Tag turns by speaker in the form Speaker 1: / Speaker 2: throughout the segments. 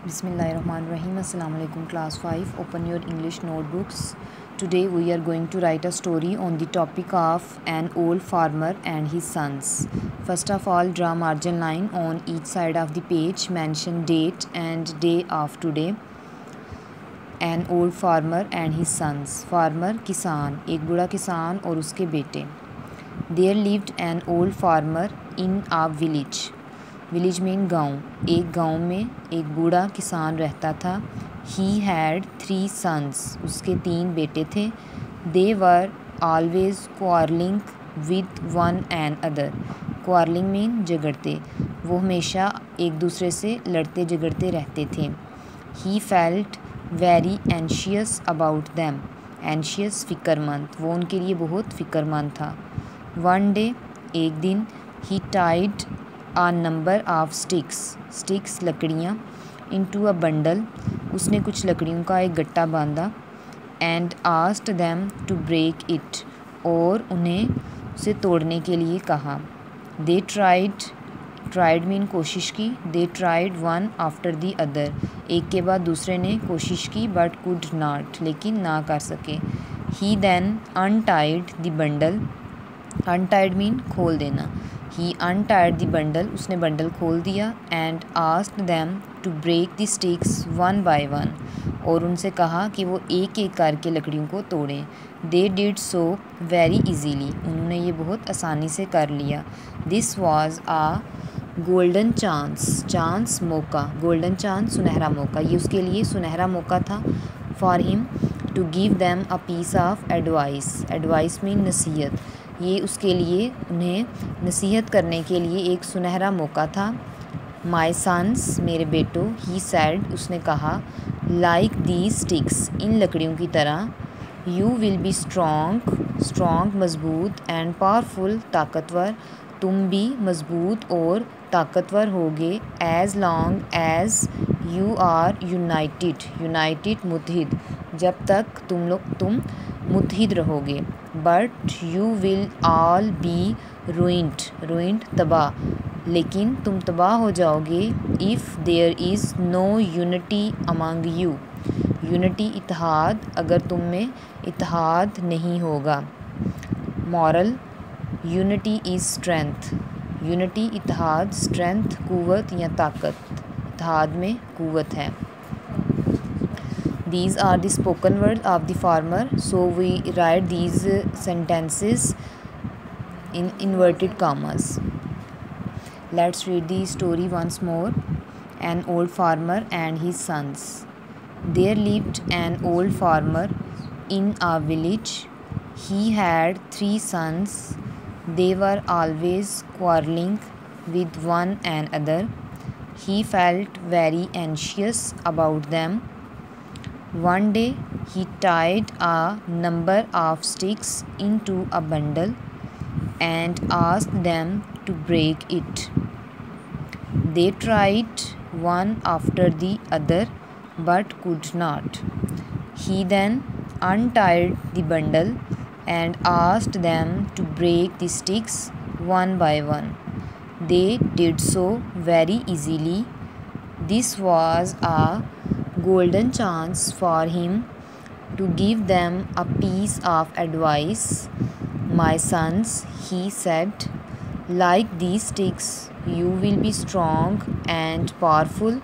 Speaker 1: Bismillahirrahmanirrahim. Assalamu alaikum class 5. Open your English notebooks. Today we are going to write a story on the topic of an old farmer and his sons. First of all, draw margin line on each side of the page. Mention date and day of today. An old farmer and his sons. Farmer किसान, एक बूढ़ा किसान और उसके बेटे. There lived an old farmer in a village. Village mean गाँव. एक गाँव में एक बूढ़ा किसान रहता था. He had 3 sons. उसके 3 बेटे थे. They were always quarrelling with one and other. Quarrelling mean झगड़ते. वो हमेशा एक दूसरे से लड़ते झगड़ते रहते थे. He felt very anxious about them. Anxious फ़िक्रमंद. वो उनके लिए बहुत फ़िक्रमंद था. वन डे एक दिन. He tied a number of sticks लकड़ियाँ. Into a bundle. उसने कुछ लकड़ियों का एक गट्टा बांधा. And asked them to break it. और उन्हें उसे तोड़ने के लिए कहा. दे ट्राइड मीन कोशिश की. They tried one after the other. एक के बाद दूसरे ने कोशिश की बट कुड नॉट. लेकिन ना कर सके. He then untied the bundle. Untied mean खोल देना. He untied the bundle. उसने बंडल खोल दिया. And asked them to break the sticks one by one. और उनसे कहा कि वो एक एक करके लकड़ियों को तोड़ें. They did so very easily. उन्होंने ये बहुत आसानी से कर लिया. This was a golden chance मौका. गोल्डन चांस सुनहरा मौका. ये उसके लिए सुनहरा मौका था. For him to give them a piece of advice. Advice mean नसीहत. ये उसके लिए उन्हें नसीहत करने के लिए एक सुनहरा मौका था. माई सन्स मेरे बेटो. ही सैड उसने कहा. लाइक दी स्टिक्स इन लकड़ियों की तरह. यू विल बी स्ट्रॉन्ग मजबूत. एंड पावरफुल ताकतवर. तुम भी मजबूत और ताकतवर होगे. As long as you are united मुत्तहिद. जब तक तुम मुत्तहिद रहोगे. But you will all be ruined तबाह. लेकिन तुम तबाह हो जाओगे. If there is no unity among you. Unity इत्तेहाद. अगर तुम में इत्तेहाद नहीं होगा. Moral unity is strength. Unity इत्तेहाद. स्ट्रेंथ कुव्वत या ताकत. इत्तेहाद में कुव्वत है. These are the spoken words of the farmer. So we write these sentences in inverted commas. Let's read the story once more. An old farmer and his sons. There lived an old farmer in a village. He had 3 sons. They were always quarreling with one another. He felt very anxious about them. One day he tied a number of sticks into a bundle and asked them to break it. They tried one after the other but could not. He then untied the bundle and asked them to break the sticks one by one. They did so very easily. This was a golden chance for him to give them a piece of advice. My sons, he said, like these sticks, you will be strong and powerful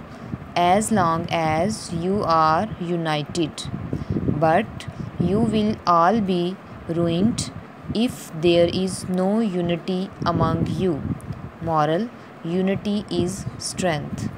Speaker 1: as long as you are united. But you will all be ruined if there is no unity among you. Moral: unity is strength.